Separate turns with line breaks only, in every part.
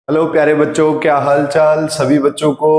Hello प्यारे बच्चों, क्या हाल चाल सभी बच्चों को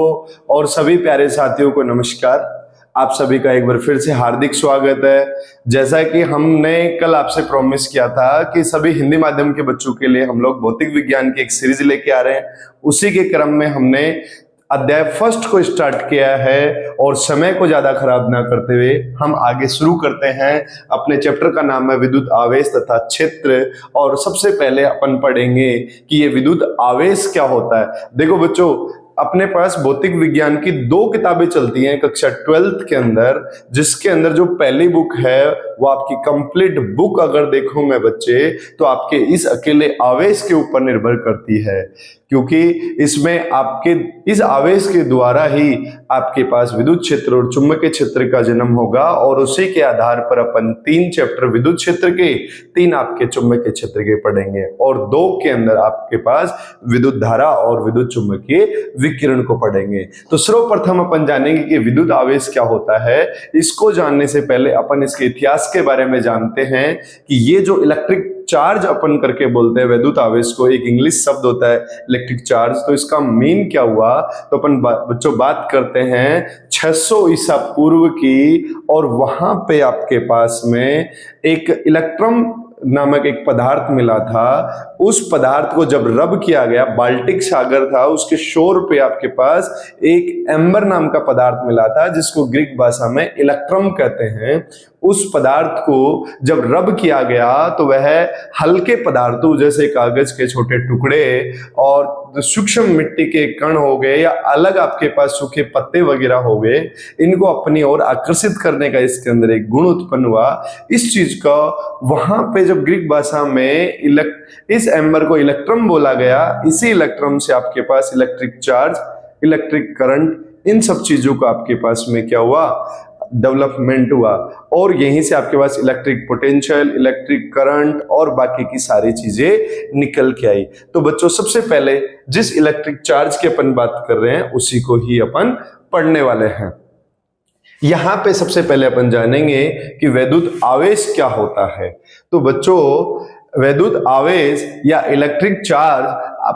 और सभी प्यारे साथियों को नमस्कार। आप सभी का एक बार फिर से हार्दिक स्वागत है। जैसा कि हमने कल आपसे प्रॉमिस किया था कि सभी हिंदी माध्यम के बच्चों के लिए हम लोग भौतिक विज्ञान की एक सीरीज लेके आ रहे हैं, उसी के क्रम में हमने अध्याय फर्स्ट को स्टार्ट किया है और समय को ज्यादा खराब ना करते हुए हम आगे शुरू करते हैं। अपने चैप्टर का नाम है विद्युत आवेश तथा क्षेत्र। और सबसे पहले अपन पढ़ेंगे कि ये विद्युत आवेश क्या होता है। देखो बच्चों, अपने पास भौतिक विज्ञान की दो किताबें चलती हैं कक्षा 12th के अंदर, जिसके अंदर जो पहली बुक है वो आपकी कंप्लीट बुक अगर देखूं मैं बच्चे तो आपके इस अकेले आवेश के ऊपर निर्भर करती है, क्योंकि इसमें आपके इस आवेश के द्वारा ही आपके पास विद्युत क्षेत्र और चुंबकीय क्षेत्र का जन्म होगा और उसी के आधार पर अपन 3 चैप्टर विद्युत क्षेत्र के, 3 आपके चुंबकीय क्षेत्र के पढ़ेंगे और 2 के अंदर आपके पास विद्युत धारा और विद्युत चुंबकीय विकिरण को पढ़ेंगे। तो सर्वप्रथम अपन जानेंगे कि विद्युत आवेश क्या होता है। इसको जानने से पहले अपन इसके इतिहास के बारे में जानते हैं कि ये जो इलेक्ट्रिक चार्ज अपन करके बोलते हैं विद्युत आवेश को, एक इंग्लिश शब्द होता है इलेक्ट्रिक चार्ज, तो इसका मीन क्या हुआ। तो अपन बच्चों बात करते हैं 600 ईसा पूर्व की, और वहां पे आपके पास में एक इलेक्ट्रॉन नामक एक पदार्थ मिला था। उस पदार्थ को जब रब किया गया, बाल्टिक सागर था, उसके शोर पे आपके पास एक एम्बर नाम का पदार्थ मिला था जिसको ग्रीक भाषा में इलेक्ट्रम कहते हैं। उस पदार्थ को जब रब किया गया तो वह हल्के पदार्थों जैसे कागज के छोटे टुकड़े और सूक्ष्म मिट्टी के कण हो गए या अलग आपके पास सूखे पत्ते वगैरह हो गए, इनको अपनी ओर आकर्षित करने का इसके अंदर एक गुण उत्पन्न हुआ। इस चीज का वहां पे जब ग्रीक भाषा में इस एम्बर को इलेक्ट्रम बोला गया, इसी इलेक्ट्रम से आपके पास इलेक्ट्रिक चार्ज, इलेक्ट्रिक करंट, इन सब चीजों का आपके पास में क्या हुआ, डेवलपमेंट हुआ। और यहीं से आपके पास इलेक्ट्रिक पोटेंशियल, इलेक्ट्रिक करंट और बाकी की सारी चीजें निकल के आई। तो बच्चों सबसे पहले जिस इलेक्ट्रिक चार्ज की अपन बात कर रहे हैं उसी को ही अपन पढ़ने वाले हैं। यहां पे सबसे पहले अपन जानेंगे कि विद्युत आवेश क्या होता है। तो बच्चों, विद्युत आवेश या इलेक्ट्रिक चार्ज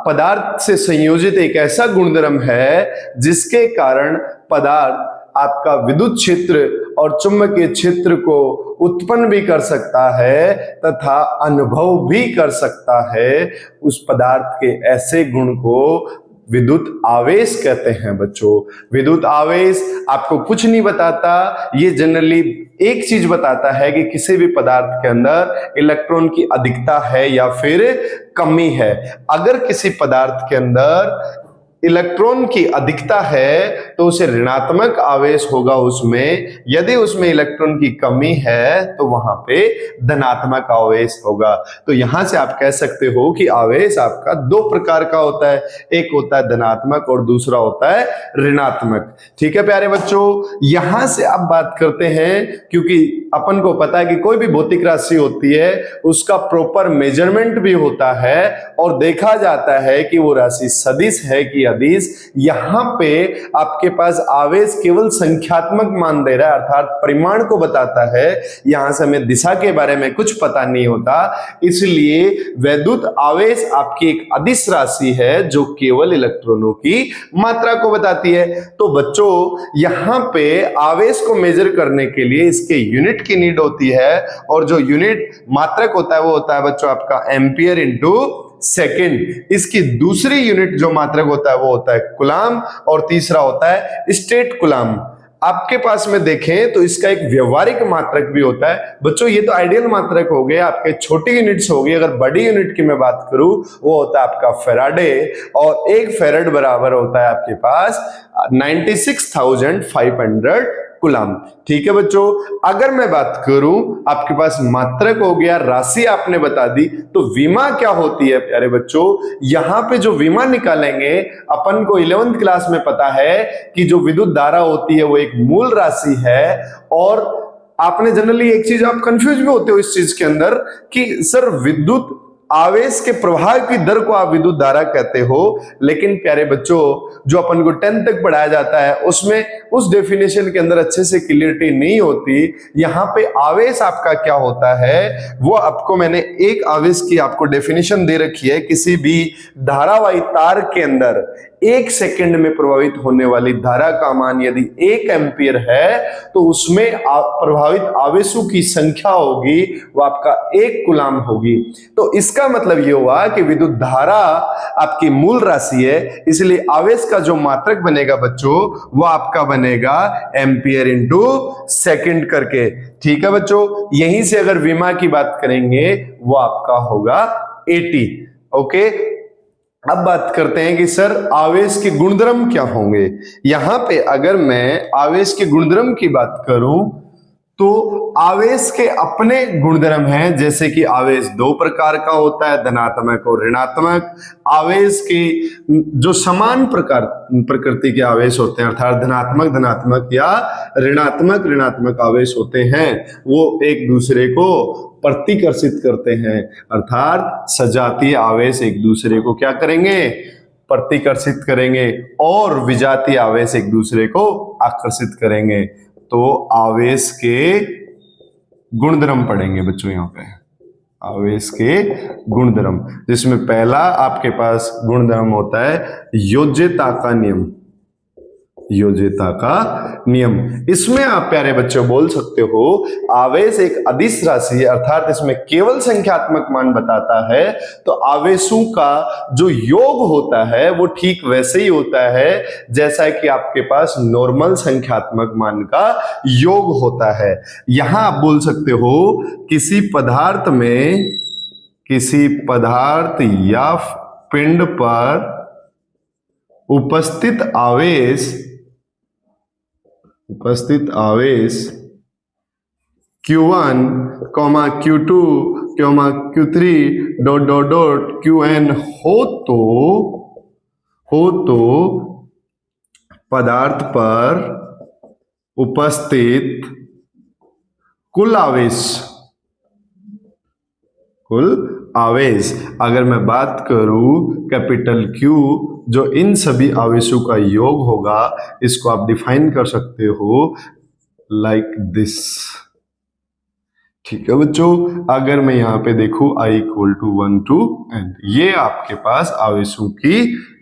पदार्थ से संयोजित एक ऐसा गुणधर्म है जिसके कारण पदार्थ आपका विद्युत क्षेत्र और चुंबकीय क्षेत्र को उत्पन्न भी कर सकता है तथा अनुभव भी कर सकता है। उस पदार्थ के ऐसे गुण को विद्युत आवेश कहते हैं। बच्चों, विद्युत आवेश आपको कुछ नहीं बताता, ये जनरली एक चीज बताता है कि किसी भी पदार्थ के अंदर इलेक्ट्रॉन की अधिकता है या फिर कमी है। अगर किसी पदार्थ के अंदर इलेक्ट्रॉन की अधिकता है तो उसे ऋणात्मक आवेश होगा उसमें, यदि उसमें इलेक्ट्रॉन की कमी है तो वहां पे धनात्मक आवेश होगा। तो यहां से आप कह सकते हो कि आवेश आपका 2 प्रकार का होता है, एक होता है धनात्मक और दूसरा होता है ऋणात्मक। ठीक है प्यारे बच्चों, यहां से आप बात करते हैं क्योंकि अपन को पता है कि कोई भी भौतिक राशि होती है उसका प्रॉपर मेजरमेंट भी होता है और देखा जाता है कि वो राशि सदिश है कि अदिश। यहां पे आपके पास आवेश केवल संख्यात्मक मान दे रहा है, अर्थात परिमाण को बताता है। यहां से हमें दिशा के बारे में कुछ पता नहीं होता, इसलिए विद्युत आवेश आपकी एक अदिश राशि है जो केवल इलेक्ट्रॉनों की मात्रा को बताती है। तो बच्चों, यहां पे आवेश को मेजर करने के लिए इसके यूनिट की नीड होती है और जो यूनिट मात्रक होता है वो होता है बच्चों आपका एम्पियर इनटू सेकेंड। इसकी दूसरी यूनिट जो मात्रक होता है वो होता है कूलाम और तीसरा होता है स्टेट कूलाम। आपके पास में देखें तो इसका एक व्यवहारिक मात्रक भी होता है। बच्चों, ये तो आइडियल मात्रक हो गए, आपके छोटी यूनिट्स हो गई। अगर बड़ी यूनिट की मैं बात करूं वो होता है आपका फेराडे, और 1 फेराड बराबर होता है आपके पास 96,500 कूलाम। ठीक है बच्चों, अगर मैं बात करूं आपके पास मात्रक हो गया, राशि आपने बता दी, तो विमा क्या होती है प्यारे बच्चों। यहां पे जो विमा निकालेंगे, अपन को 11th क्लास में पता है कि जो विद्युत धारा होती है वो एक मूल राशि है। और आपने जनरली एक चीज आप कंफ्यूज भी होते हो इस चीज के अंदर कि सर विद्युत आवेश के प्रवाह की दर को आप विद्युत धारा कहते हो। लेकिन प्यारे बच्चों, जो अपन को 10th तक पढ़ाया जाता है उसमें उस डेफिनेशन के अंदर अच्छे से क्लियरिटी नहीं होती। यहाँ पे आवेश आपका क्या होता है वो आपको मैंने एक आवेश की आपको डेफिनेशन दे रखी है। किसी भी धारावाही तार के अंदर 1 सेकंड में प्रभावित होने वाली धारा का मान यदि 1 एम्पियर है तो उसमें प्रभावित आवेशों की संख्या होगी वो आपका 1 कूलाम होगी। तो इसका मतलब ये हुआ कि विद्युत धारा आपकी मूल राशि है, इसलिए आवेश का जो मात्रक बनेगा बच्चों वो आपका बनेगा एम्पियर इंटू सेकंड करके। ठीक है बच्चों, यहीं से अगर विमा की बात करेंगे वो आपका होगा 80। ओके, अब बात करते हैं कि सर आवेश के गुणधर्म क्या होंगे। यहां पे अगर मैं आवेश के गुणधर्म की बात करूं तो आवेश के अपने गुणधर्म हैं, जैसे कि आवेश 2 प्रकार का होता है, धनात्मक और ऋणात्मक। आवेश के जो समान प्रकार प्रकृति के आवेश होते हैं अर्थात धनात्मक धनात्मक या ऋणात्मक ऋणात्मक आवेश होते हैं, वो एक दूसरे को प्रतिकर्षित करते हैं, अर्थात सजातीय आवेश एक दूसरे को क्या करेंगे, प्रतिकर्षित करेंगे, और विजातीय आवेश एक दूसरे को आकर्षित करेंगे। तो आवेश के गुणधर्म पढ़ेंगे बच्चों यहाँ पे, आवेश के गुणधर्म, जिसमें पहला आपके पास गुणधर्म होता है योज्यता का नियम। योज्यता का नियम, इसमें आप प्यारे बच्चों बोल सकते हो आवेश एक अदिश राशि है, अर्थात इसमें केवल संख्यात्मक मान बताता है। तो आवेशों का जो योग होता है वो ठीक वैसे ही होता है जैसा कि आपके पास नॉर्मल संख्यात्मक मान का योग होता है। यहां आप बोल सकते हो किसी पदार्थ में, किसी पदार्थ या पिंड पर उपस्थित आवेश Q1, Q2, Q3 dot dot dot Qn हो तो पदार्थ पर उपस्थित कुल आवेश, अगर मैं बात करूं कैपिटल Q, जो इन सभी आवेशों का योग होगा, इसको आप डिफाइन कर सकते हो लाइक दिस। ठीक है बच्चों, अगर मैं यहां पे देखूं I = 1 to n, ये आपके पास आवेशों की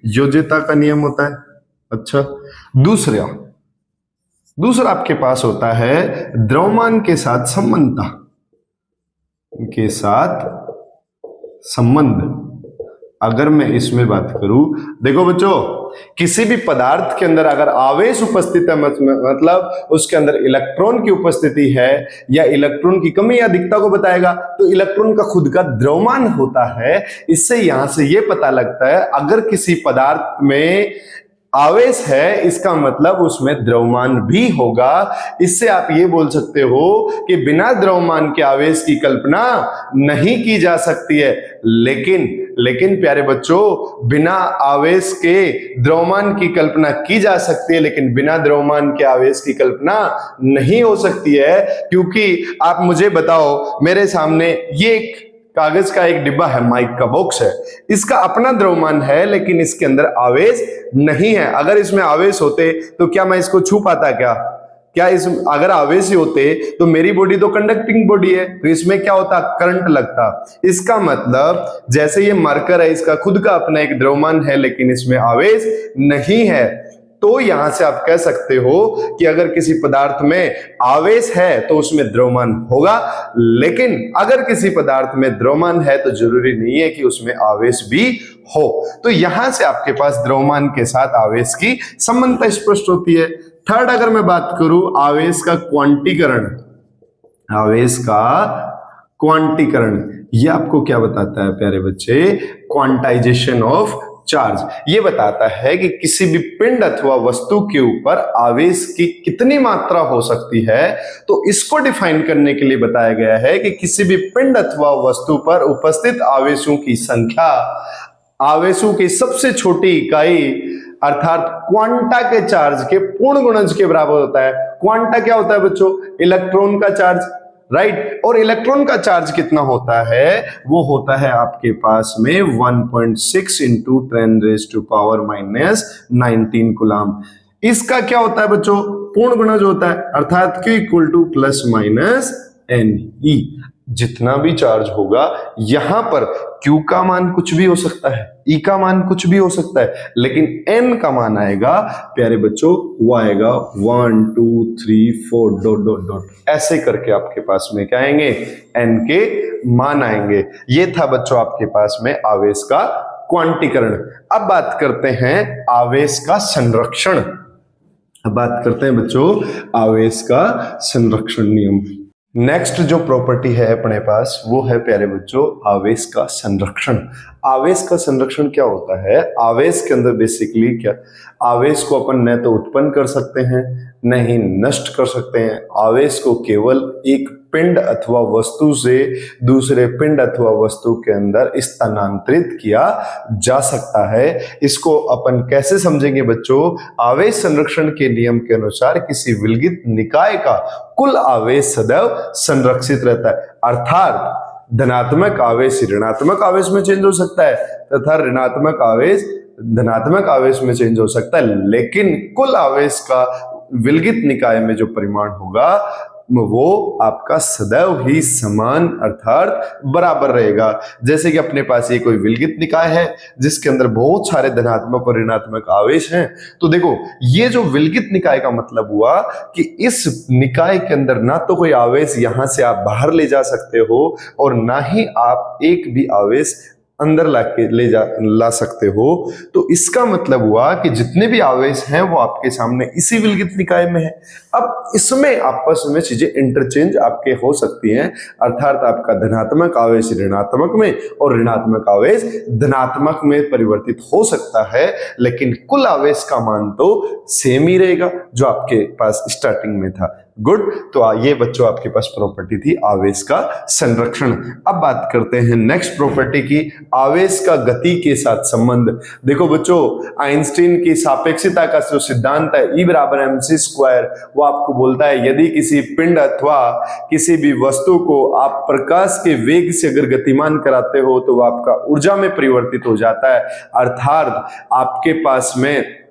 योज्यता का नियम होता है। अच्छा, दूसरा आपके पास होता है द्रव्यमान के साथ संबंध। अगर मैं इसमें बात करूं, देखो बच्चों, किसी भी पदार्थ के अंदर अगर आवेश उपस्थित है, मतलब उसके अंदर इलेक्ट्रॉन की उपस्थिति है या इलेक्ट्रॉन की कमी या अधिकता को बताएगा, तो इलेक्ट्रॉन का खुद का द्रव्यमान होता है। इससे यहां से यह पता लगता है अगर किसी पदार्थ में आवेश है इसका मतलब उसमें द्रव्यमान भी होगा। इससे आप ये बोल सकते हो कि बिना द्रव्यमान के आवेश की कल्पना नहीं की जा सकती है। लेकिन प्यारे बच्चों, बिना आवेश के द्रव्यमान की कल्पना की जा सकती है, लेकिन बिना द्रव्यमान के आवेश की कल्पना नहीं हो सकती है। क्योंकि आप मुझे बताओ, मेरे सामने ये एक कागज का एक डिब्बा है, माइक का बॉक्स है, इसका अपना द्रव्यमान है लेकिन इसके अंदर आवेश नहीं है। अगर इसमें आवेश होते तो क्या मैं इसको छू पाता? क्या अगर आवेश ही होते तो मेरी बॉडी तो कंडक्टिंग बॉडी है, तो इसमें क्या होता? करंट लगता। इसका मतलब जैसे ये मार्कर है, इसका खुद का अपना एक द्रव्यमान है लेकिन इसमें आवेश नहीं है। तो यहां से आप कह सकते हो कि अगर किसी पदार्थ में आवेश है तो उसमें द्रव्यमान होगा, लेकिन अगर किसी पदार्थ में द्रव्यमान है तो जरूरी नहीं है कि उसमें आवेश भी हो। तो यहां से आपके पास द्रव्यमान के साथ आवेश की समानता स्पष्ट होती है। थर्ड, अगर मैं बात करूं आवेश का क्वांटीकरण, यह आपको क्या बताता है प्यारे बच्चे? Quantization of charge. ये बताता है कि किसी भी पिंड अथवा वस्तु के ऊपर आवेश की कितनी मात्रा हो सकती है। तो इसको डिफाइन करने के लिए बताया गया है कि किसी भी पिंड अथवा वस्तु पर उपस्थित आवेशों की संख्या आवेशों की सबसे छोटी इकाई अर्थात क्वांटा के चार्ज के पूर्ण गुणज के बराबर होता है। क्वांटा क्या होता है बच्चों? इलेक्ट्रॉन का चार्ज। राइट। और इलेक्ट्रॉन का चार्ज कितना होता है, वो होता है आपके पास में 1.6 इंटू 10⁻⁻⁹ कूलाम। इसका क्या होता है बच्चों, पूर्ण गुणज होता है, अर्थात Q equal two plus minus NE। जितना भी चार्ज होगा यहां पर Q का मान कुछ भी हो सकता है, E का मान कुछ भी हो सकता है, लेकिन N का मान आएगा प्यारे बच्चों, वो आएगा 1 2 3 4 डॉट डॉट डॉट, ऐसे करके आपके पास में क्या आएंगे, N के मान आएंगे। ये था बच्चों आपके पास में आवेश का क्वांटीकरण। अब बात करते हैं आवेश का संरक्षण। अब बात करते हैं बच्चों आवेश का संरक्षण नियम। नेक्स्ट जो प्रॉपर्टी है अपने पास वो है प्यारे बच्चों आवेश का संरक्षण। आवेश का संरक्षण क्या होता है, आवेश के अंदर बेसिकली क्या, आवेश को अपन न तो उत्पन्न कर सकते हैं न ही नष्ट कर सकते हैं। आवेश को केवल एक पिंड अथवा वस्तु से दूसरे पिंड अथवा वस्तु के अंदर स्थानांतरित किया जा सकता है। इसको अपन कैसे समझेंगे बच्चों, आवेश संरक्षण के नियम के अनुसार किसी विलगित निकाय का कुल आवेश सदैव संरक्षित रहता है, अर्थात धनात्मक आवेश ऋणात्मक आवेश में चेंज हो सकता है तथा ऋणात्मक आवेश धनात्मक आवेश में चेंज हो सकता है, लेकिन कुल आवेश का विलगित निकाय में जो परिमाण होगा वो आपका सदैव ही समान अर्थात बराबर रहेगा। जैसे कि अपने पास ये कोई विलगित निकाय है जिसके अंदर बहुत सारे धनात्मक और ऋणात्मक आवेश हैं, तो देखो ये जो विलगित निकाय का मतलब हुआ कि इस निकाय के अंदर ना तो कोई आवेश यहां से आप बाहर ले जा सकते हो और ना ही आप एक भी आवेश अंदर ला सकते हो। तो इसका मतलब हुआ कि जितने भी आवेश हैं वो आपके सामने इसी विलगित निकाय में है। अब इसमें आपस में चीजें इंटरचेंज आपके हो सकती हैं, अर्थात आपका धनात्मक आवेश ऋणात्मक में और ऋणात्मक आवेश धनात्मक में परिवर्तित हो सकता है, लेकिन कुल आवेश का मान तो सेम ही रहेगा जो आपके पास स्टार्टिंग में था। गुड। तो ये बच्चों आपके पास प्रॉपर्टी थी आवेश का संरक्षण। अब बात करते हैं नेक्स्ट प्रॉपर्टी की, आवेश का गति के साथ संबंध। देखो बच्चों आइंस्टीन की सापेक्षिता का जो सिद्धांत है E बराबर mc², वो आपको बोलता है यदि किसी पिंड अथवा किसी भी वस्तु को आप प्रकाश के वेग से अगर गतिमान कराते हो तो वो आपका ऊर्जा में परिवर्तित हो जाता है। अर्थात आपके पास में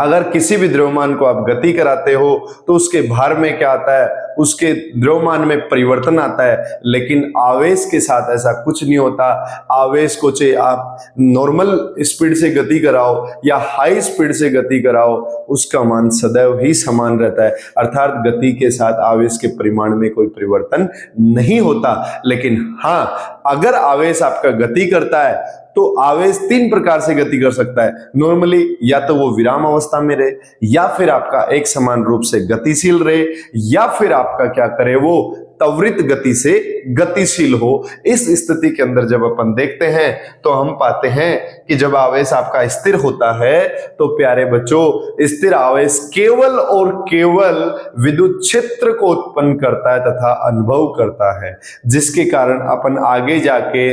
अगर किसी भी द्रव्यमान को आप गति कराते हो तो उसके भार में क्या आता है, उसके द्रव्यमान में परिवर्तन आता है, लेकिन आवेश के साथ ऐसा कुछ नहीं होता। आवेश को चाहे आप नॉर्मल स्पीड से गति कराओ या हाई स्पीड से गति कराओ, उसका मान सदैव ही समान रहता है, अर्थात गति के साथ आवेश के परिमाण में कोई परिवर्तन नहीं होता। लेकिन हाँ, अगर आवेश आपका गति करता है तो आवेश तीन प्रकार से गति कर सकता है। नॉर्मली या तो वो विराम अवस्था में रहे, या फिर आपका एक समान रूप से गतिशील रहे, या फिर आपका क्या करे वो त्वरित गति से गतिशील हो। इस स्थिति के अंदर जब अपन देखते हैं तो हम पाते हैं कि जब आवेश आपका स्थिर होता है तो प्यारे बच्चों स्थिर आवेश केवल और केवल विद्युत क्षेत्र को उत्पन्न करता है तथा अनुभव करता है, जिसके कारण अपन आगे जाके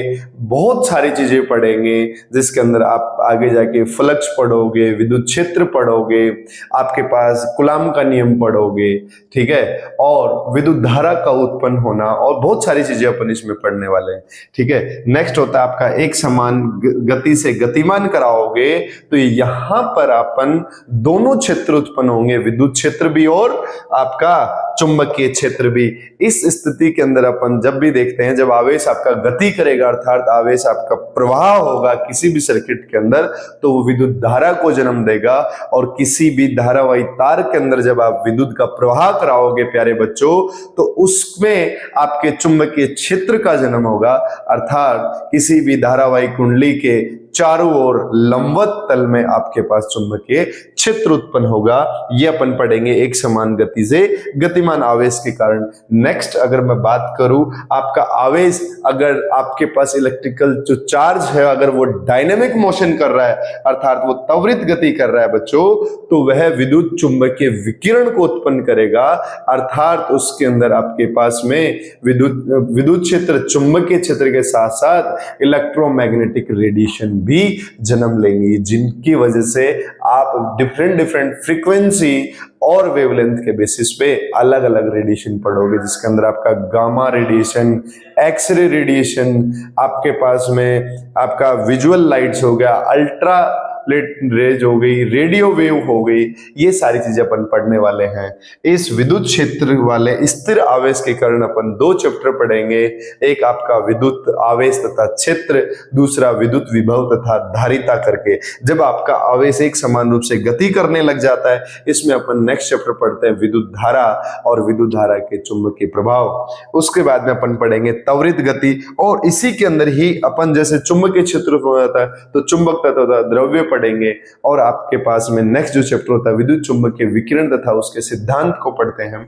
बहुत सारी चीजें पढ़ेंगे, जिसके अंदर आप आगे जाके फ्लक्स पढ़ोगे, विद्युत क्षेत्र पढ़ोगे, आपके पास कूलाम का नियम पढ़ोगे, ठीक है, और विद्युत धारा का उत्पन्न होना और बहुत सारी चीजें अपन इसमें पढ़ने वाले हैं, ठीक है। नेक्स्ट होता है आपका एक समान गति से गतिमान कराओगे तो यहां पर अपन दोनों क्षेत्र उत्पन्न होंगे, विद्युत क्षेत्र भी और आपका चुंबकीय क्षेत्र भी। इस स्थिति के अंदर अपन जब भी देखते हैं जब आवेश आपका गति करेगा अर्थात आवेश आपका प्रवाह होगा किसी भी सर्किट के अंदर, तो वो विद्युत धारा को जन्म देगा, और किसी भी धारावाही तार के अंदर जब आप विद्युत का प्रवाह कराओगे प्यारे बच्चों तो उसमें आपके चुंबकीय क्षेत्र का जन्म होगा, अर्थात किसी भी धारावाही कुंडली के चारों ओर लंबवत तल में आपके पास चुंबकीय क्षेत्र उत्पन्न होगा। ये अपन पढ़ेंगे एक समान गति से गतिमान आवेश के कारण। नेक्स्ट अगर मैं बात करूं आपका आवेश, अगर आपके पास इलेक्ट्रिकल जो चार्ज है अगर वो डायनेमिक मोशन कर रहा है अर्थात वो त्वरित गति कर रहा है बच्चों, तो वह विद्युत चुंबकीय विकिरण को उत्पन्न करेगा, अर्थात उसके अंदर आपके पास में विद्युत क्षेत्र चुंबकीय क्षेत्र के साथ साथ इलेक्ट्रोमैग्नेटिक रेडिएशन भी जन्म लेंगी, जिनकी वजह से आप डिफरेंट डिफरेंट फ्रीक्वेंसी और वेवलेंथ के बेसिस पे अलग अलग रेडिएशन पढ़ोगे, जिसके अंदर आपका गामा रेडिएशन, एक्सरे रेडिएशन, आपके पास में आपका विजुअल लाइट्स हो गया, अल्ट्रा रेज हो गई, रेडियो वेव हो गई, ये सारी चीजें अपन पढ़ने वाले हैं। इस विद्युत क्षेत्र वाले स्थिर आवेश के कारण अपन 2 चैप्टर पढ़ेंगे, एक आपका विद्युत आवेश तथा क्षेत्र, दूसरा विद्युत विभव तथा धारिता करके। जब आपका आवेश एक समान रूप से गति करने लग जाता है, इसमें अपन नेक्स्ट चैप्टर पढ़ते हैं विद्युत धारा और विद्युत धारा के चुंबकीय प्रभाव। उसके बाद में अपन पढ़ेंगे त्वरित गति, और इसी के अंदर ही अपन जैसे चुंबकीय क्षेत्र हो जाता है तो चुंबक तथा द्रव्य पढ़ेंगे, और आपके पास में नेक्स्ट जो चैप्टर होता है विद्युत चुंबकीय विकिरण तथा उसके सिद्धांत को पढ़ते हैं।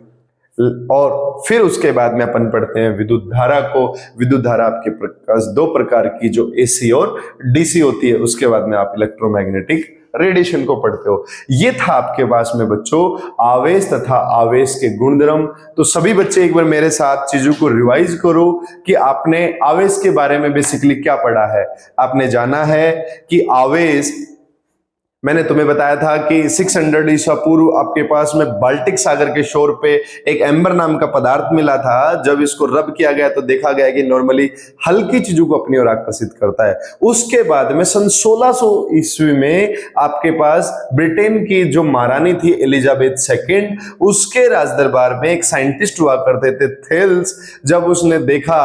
और फिर उसके बाद में अपन पढ़ते हैं विद्युत धारा को। विद्युत धारा आपके पास 2 प्रकार की, जो एसी और डीसी होती है। उसके बाद में आप इलेक्ट्रोमैग्नेटिक रेडिएशन को पढ़ते हो। ये था आपके पास में बच्चों आवेश तथा आवेश के गुणधर्म। तो सभी बच्चे एक बार मेरे साथ चीजों को रिवाइज करो कि आपने आवेश के बारे में बेसिकली क्या पढ़ा है। आपने जाना है कि आवेश, मैंने तुम्हें बताया था कि 600 ईसा पूर्व आपके पास में बाल्टिक सागर के शोर पे एक एम्बर नाम का पदार्थ मिला था। जब इसको रब किया गया तो देखा गया कि नॉर्मली हल्की चीजों को अपनी ओर आकर्षित करता है। उसके बाद में सन 1600 ईस्वी में आपके पास ब्रिटेन की जो महारानी थी एलिजाबेथ सेकेंड, उसके राज दरबार में एक साइंटिस्ट हुआ करते थे थेल्स। जब उसने देखा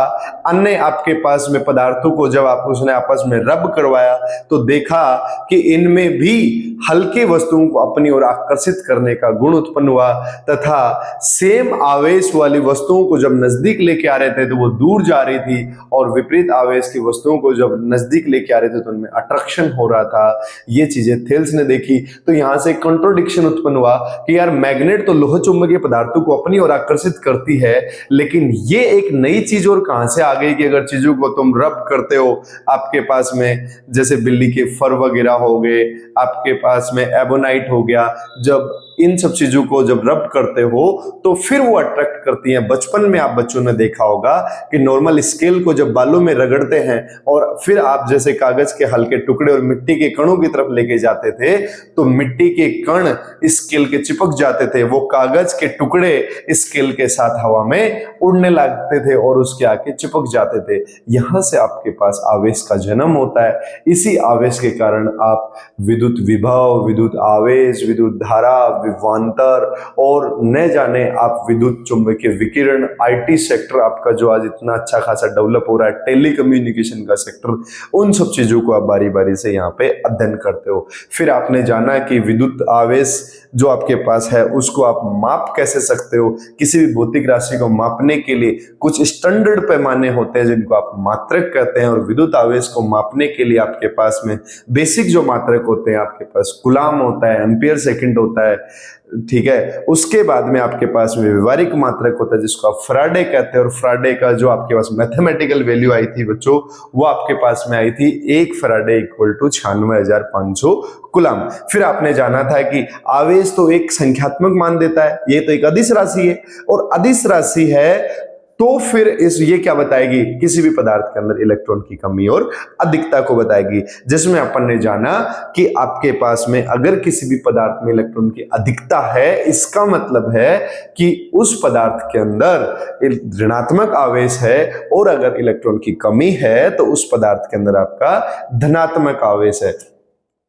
अन्य आपके पास में पदार्थों को, जब उसने आपस में रब करवाया तो देखा कि इनमें भी हल्के वस्तुओं को अपनी ओर आकर्षित करने का गुण उत्पन्न हुआ, तथा सेम आवेश वाली वस्तुओं को जब नजदीक लेके आ रहे थे तो वो दूर जा रही थी, और विपरीत आवेश की वस्तुओं को जब नजदीक लेके आ रहे थे तो उनमें अट्रैक्शन हो रहा था। ये चीजें थेल्स ने देखी, तो यहां से कंट्रोडिक्शन उत्पन्न हुआ कि यार मैग्नेट तो लोह चुंबकीय पदार्थों को अपनी ओर आकर्षित करती है, लेकिन ये एक नई चीज और कहां से आ गई कि अगर चीजों को तुम रब करते हो, आपके पास में जैसे बिल्ली के फर वगैरह हो गए, आपके पास में एबोनाइट हो गया, जब इन सब चीजों को जब रब करते हो तो फिर वो अट्रैक्ट करती हैं। बचपन में आप बच्चों ने देखा होगा कि नॉर्मल स्केल को जब बालों में रगड़ते हैं और फिर आप जैसे कागज के हल्के टुकड़े और मिट्टी के कणों की तरफ लेके जाते थे तो मिट्टी के कण स्केल के चिपक जाते थे, वो कागज के टुकड़े स्केल के साथ हवा में उड़ने लगते थे और उसके आके चिपक जाते थे। यहां से आपके पास आवेश का जन्म होता है। इसी आवेश के कारण आप विद्युत विभव, विद्युत आवेश, विद्युत धारा, विभवांतर और न जाने आप विद्युत चुंबकीय विकिरण, आईटी सेक्टर आपका जो आज इतना अच्छा खासा डेवलप हो रहा है, टेलीकम्युनिकेशन का सेक्टर, उन सब चीजों को आप बारी बारी से यहाँ पे अध्ययन करते हो। फिर आपने जाना कि विद्युत आवेश जो आपके पास है उसको आप माप कैसे सकते हो। किसी भी भौतिक राशि को मापने के लिए कुछ स्टैंडर्ड पैमाने होते हैं जिनको आप मात्रक कहते हैं, और विद्युत आवेश को मापने के लिए आपके पास में बेसिक जो मात्रक होते हैं, आपके पास कूलाम होता है, एम्पियर सेकंड होता है, ठीक है। उसके बाद में आपके पास में व्यवहारिक मात्रक होता है जिसको आप फैराडे कहते हैं, और फैराडे का जो आपके पास मैथमेटिकल वैल्यू आई थी बच्चों, वो आपके पास में आई थी 1 फैराडे इक्वल टू 96,500 कूलाम। फिर आपने जाना था कि आवेश तो एक संख्यात्मक मान देता है, ये तो एक अदिश राशि है, और अदिश राशि है तो फिर ये क्या बताएगी, किसी भी पदार्थ के अंदर इलेक्ट्रॉन की कमी और अधिकता को बताएगी। जिसमें अपन ने जाना कि आपके पास में अगर किसी भी पदार्थ में इलेक्ट्रॉन की अधिकता है, इसका मतलब है कि उस पदार्थ के अंदर ऋणात्मक आवेश है, और अगर इलेक्ट्रॉन की कमी है तो उस पदार्थ के अंदर आपका धनात्मक आवेश है।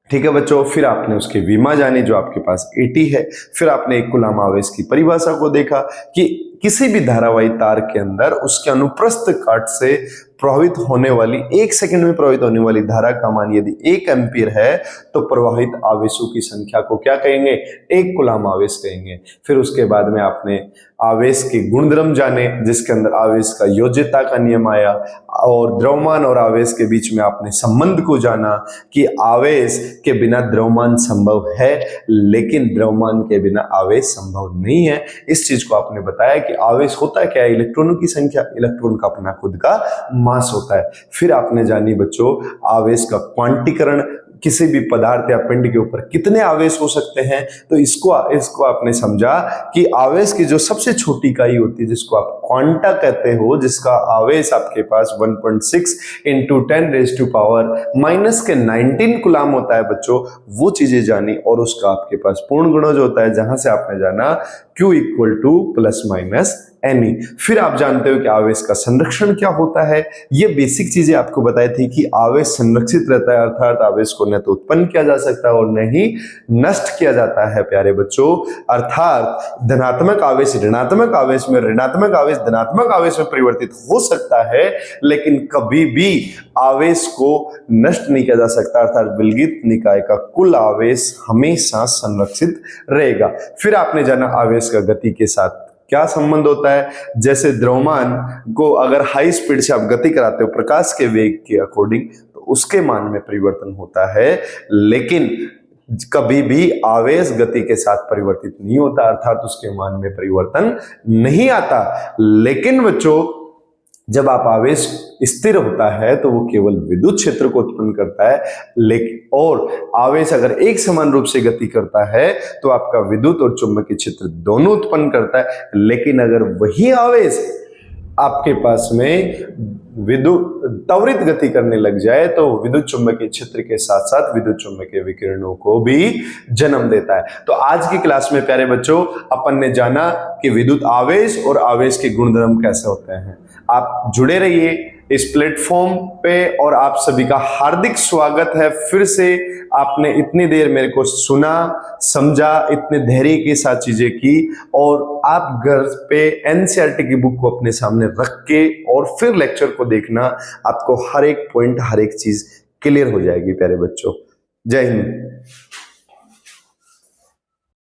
ठीक है बच्चों। फिर आपने उसकी विमा जानी जो आपके पास 80 है। फिर आपने एक कूलाम आवेश की परिभाषा को देखा कि किसी भी धारावाही तार के अंदर उसके अनुप्रस्थ काट से प्रवाहित होने वाली 1 सेकंड में प्रवाहित होने वाली धारा का मान यदि 1 एम्पीयर है तो प्रवाहित आवेशों की संख्या को क्या कहेंगे, 1 कूलाम आवेश कहेंगे। फिर उसके बाद में आपने आवेश के गुणधर्म जाने जिसके अंदर आवेश का योज्यता का नियम आया, और द्रव्यमान और आवेश के बीच में आपने संबंध को जाना कि आवेश के बिना द्रव्यमान संभव है लेकिन द्रव्यमान के बिना आवेश संभव नहीं है। इस चीज को आपने बताया कि आवेश होता क्या है, इलेक्ट्रॉनों की संख्या, इलेक्ट्रॉन का अपना खुद का मास होता है। फिर आपने जानी बच्चों आवेश का क्वांटीकरण, किसी भी पदार्थ या पिंड के ऊपर कितने आवेश हो सकते हैं, तो इसको आपने समझा कि आवेश की जो सबसे छोटी इकाई होती है जिसको आप क्वांटा कहते हो, जिसका आवेश आपके पास 1.6 इंटू 10⁻⁻⁻19 कूलाम होता है बच्चों, वो चीजें जानी। और उसका आपके पास पूर्ण गुणज होता है जहां से आपने जाना Q equal two plus minus Ne। फिर आप जानते हो कि आवेश का संरक्षण क्या होता है। ये बेसिक चीजें आपको बताई थी कि आवेश संरक्षित रहता है, अर्थात आवेश को न तो उत्पन्न किया जा सकता है और न ही नष्ट किया जाता है प्यारे बच्चों। अर्थात धनात्मक आवेश ऋणात्मक आवेश में, ऋणात्मक आवेश धनात्मक आवेश में परिवर्तित हो सकता है, लेकिन कभी भी आवेश को नष्ट नहीं किया जा सकता। अर्थात विलगित निकाय का कुल आवेश हमेशा संरक्षित रहेगा। फिर आपने जाना आवेश का गति के साथ क्या संबंध होता है। जैसे द्रव्यमान को अगर हाई स्पीड से आप गति कराते हो प्रकाश के वेग के अकॉर्डिंग, तो उसके मान में परिवर्तन होता है, लेकिन कभी भी आवेश गति के साथ परिवर्तित नहीं होता, अर्थात उसके मान में परिवर्तन नहीं आता। लेकिन बच्चों जब आप आवेश स्थिर होता है तो वो केवल विद्युत क्षेत्र को उत्पन्न करता है, लेकिन और आवेश अगर एक समान रूप से गति करता है तो आपका विद्युत और चुंबकीय क्षेत्र दोनों उत्पन्न करता है। लेकिन अगर वही आवेश आपके पास में विद्युत त्वरित गति करने लग जाए तो विद्युत चुंबकीय क्षेत्र के साथ साथ विद्युत चुंबकीय विकिरणों को भी जन्म देता है। तो आज की क्लास में प्यारे बच्चों अपन ने जाना कि विद्युत आवेश और आवेश के गुणधर्म कैसे होते हैं। आप जुड़े रहिए इस प्लेटफॉर्म पे और आप सभी का हार्दिक स्वागत है। फिर से आपने इतनी देर मेरे को सुना, समझा, इतने धैर्य के साथ चीजें की, और आप घर पे एनसीईआरटी की बुक को अपने सामने रख के और फिर लेक्चर को देखना, आपको हर एक पॉइंट हर एक चीज क्लियर हो जाएगी प्यारे बच्चों। जय हिंद।